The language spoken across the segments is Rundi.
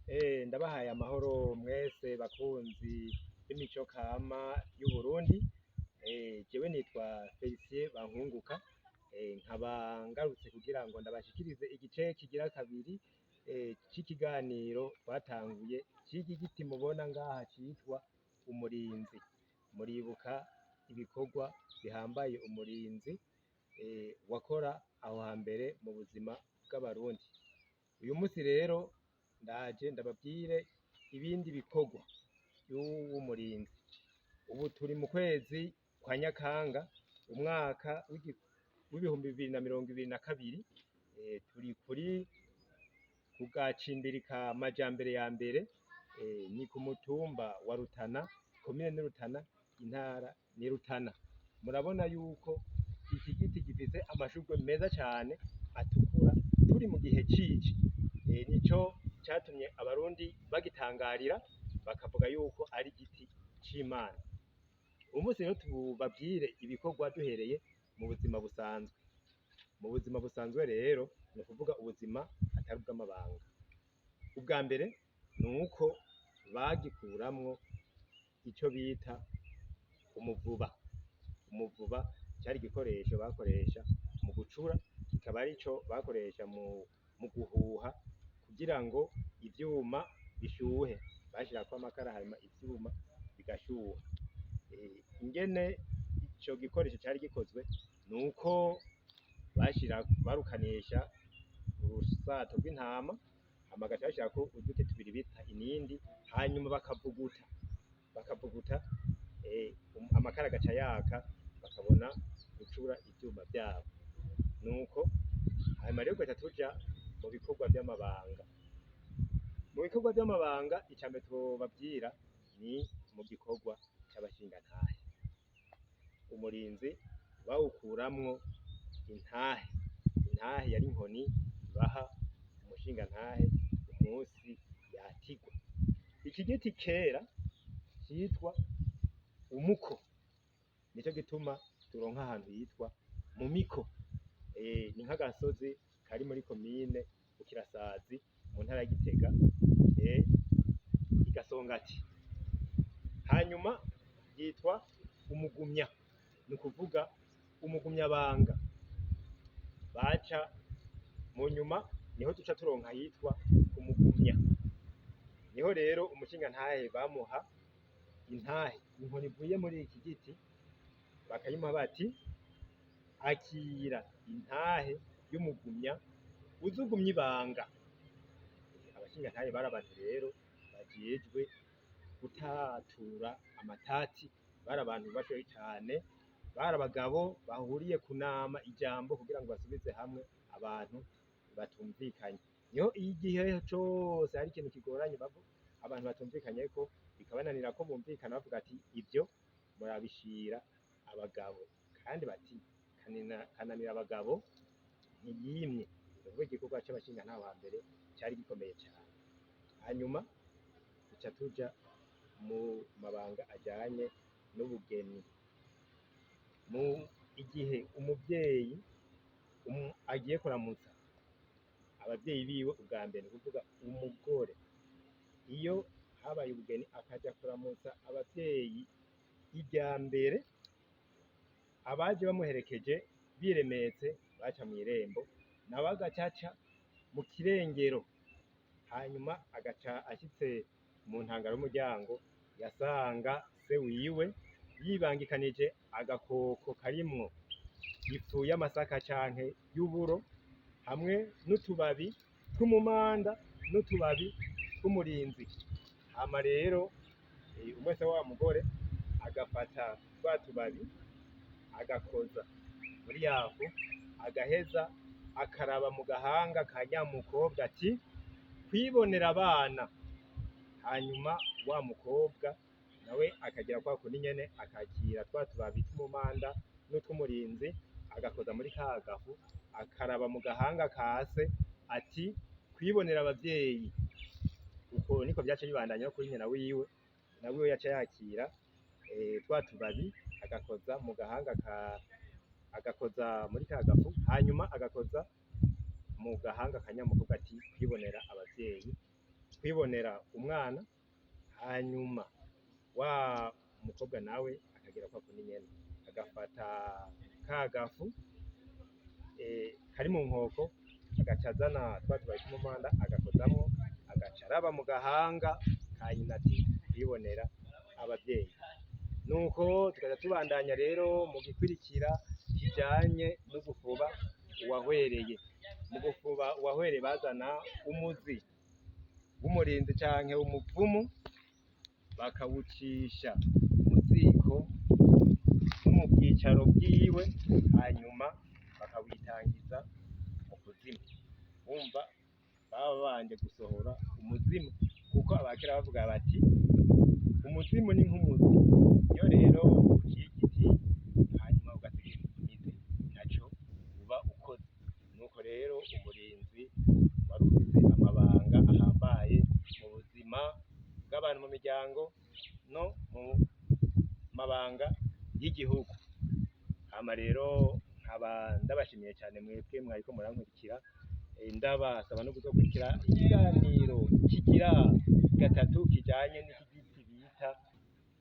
Ndabahaye amahoro mwese bakunzi b'imico kama y'Uburundi. Jewe nitwa Felicien Bankunguka, nkaba ngarutse kugira ngo ndabashikirize igice kigira kabiri c'ikiganiro twatanguye c'iki giti mubona ngaha citwa umurinzi. Muribuka ibikorwa bihambaye umurinzi wakora aho hambere mu buzima bw'abarundi. Uyu musi rero ndaje ndababwire ibindi bikorwa vy'uwo murinzi. Ubu turi mu kwezi kwa Nyakanga, umwaka w'ibihumbi 2022, turi ku gacimbiri ka Majambere ya mbere, ni ku mutumba wa Rutana, komine ni Rutana, intara ni Rutana. Murabona yuko iki giti gifise amashurwe meza cane atukura, turi mu gihe cici. Nico catumye abarundi bagitangarira bakavuga yuko ari igiti c'Imana. Uyu musi rero tubabwire ibikorwa duhereye mu buzima busanzwe. Mu buzima busanzwe rero ni ukuvuga ubuzima atari ubw'amabanga. Ubwa mbere ni uko bagikuramwo ico bita umuvuba. Umuvuba cari igikoresho bakoresha mu gucura, kikaba arico bakoresha mu guhuha kugira ngo ivyuma bishuhe. Bashirako amakara hanyuma ivyuma bigashuha. Ingene ico gikoresho cari gikozwe nuko barukanisha urusato rw'intama, hama bagaca bashirako uduti tubiri bita inindi, hanyuma bakavuguta amakara agaca yaka, bakabona gucura ivyuma vyabo. Nuko hanyuma rero tugaca tuja mu bikorwa vy'amabanga. Mu bikorwa vy'amabanga icambere twobabwira ni mu gikorwa c'abashingantahe. Umurinzi bawukuramwo intahe. Intahe yari inkoni baha umushingantahe umusi yatigwa. Iki giti kera citwa umuko, nico gituma turonka ahantu hitwa mu miko. Ni nk'agasozi kari muri komine Bukirasazi mu ntara ya Gitega, igasongati. Hanyuma yitwa umugumya, ni ukuvuga umugumyabanga. Baca mu nyuma niho duca turonka hitwa umugumya. Niho rero umushingantahe bamuha intahe, inkoni ivuye muri iki giti, bakayimuha bati akira intahe y'umugumya uzugumya ibanga. Abashingantahe bari abantu rero bajejwe gutatura amatati, bari abantu bashoboye cane, bari abagabo bahuriye kunama ijambo kugira ngo basubize hamwe abantu batumvikanye. Niho igihe cose hari ikintu kigoranye abantu batumvikanyeko, bikabananira ko bumvikana bavuga ati ivyo murabishira abagabo, kandi bati kananira abagabo ntiyimye. Nukuvuga igikorwa c'abashingantahe wa mbere cari gikomeye cane. Hanyuma duca tuja mu mabanga ajanye n'ubugeni. Mu igihe umuvyeyi agiye kuramutsa abavyeyi biwe ubwa mbere, ni ukuvuga umugore, iyo habaye ubugeni akaja kuramutsa abavyeyi irya mbere, abaje bamuherekeje biremetse baca mw'irembo, nawe agaca aca mu kirengero. Hanyuma agaca ashitse mu ntangaro y'umuryango, yasanga se wiwe yibangikanije agakoko karimwo ifu y'amasaka canke y'uburo, hamwe n'utubabi tw'umumanda n'utubabi tw'umurinzi. Hama rero umwese wa mugore agafata twa tubabi agakoza muri yafu, agaheza akaraba mu gahanga ka nyamukobwa ati kwibonera abana. Hanyuma wa mukobwa nawe akagira kwa kundi nyene, akakira twa tubabi tw'umumanda n'utw'umurinzi, agakoza muri ka gafu, akaraba mu gahanga ka se ati kwibonera abavyeyi. Uko niko vyaca bibandanya no kuri nyina wiwe, nawe yaca yakira twa tubabi agakoza mu gahanga agakoza muri ka gafu, hanyuma agakoza mu gahanga ka nyamukobwa ati kwibonera abavyeyi. kwibonera umwana, hanyuma wa mukobwa nawe akagira kwa kundi nyene agafata ka gafu kari mu nkoko agaca azana twa tubabi tw'umumanda agakozamwo agaca araba mu gahanga ka nyina ati kwibonera abavyeyi. Nuko tukaja tubandanya rero mu gikurikira kijanye no gufuba uwahwereye. Mu gufuba uwahwereye bazana umuzi w'umurinzi canke w'umuvumu bakawucisha mu ziko no mu bwicaro bwiwe, hanyuma bakawitangiza mu kuzimu. Wumva baba babanje gusohora umuzimu, kuko abakera bavuga bati umuzimu ni nk'umuzi. Iyo rero uciye igiti hanyuma ugasiga imizi ntaco uba ukoze. Nuko rero umurinzi wari ufise amabanga ahambaye mu buzima bw'abantu mu miryango no mu mabanga y'igihugu. Hama rero nkaba ndabashimiye cyane mwebwe mwariko murankurikira, ndabasaba no kuzokurikira ikiganiro kigira gatatu kijanye n'iki bita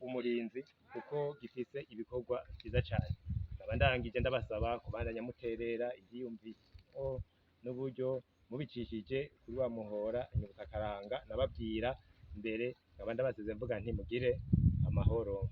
umurinzi, kuko gifise ibikorwa vyiza cane. Nkaba ndangije ndabasaba kubandanya muterera ivyiyumviro n'uburyo mubicishije kuri wa muhora Nyibuka Akaranga nababwira mbere. Nkaba ndabasize mvuga nti mugire amahoro.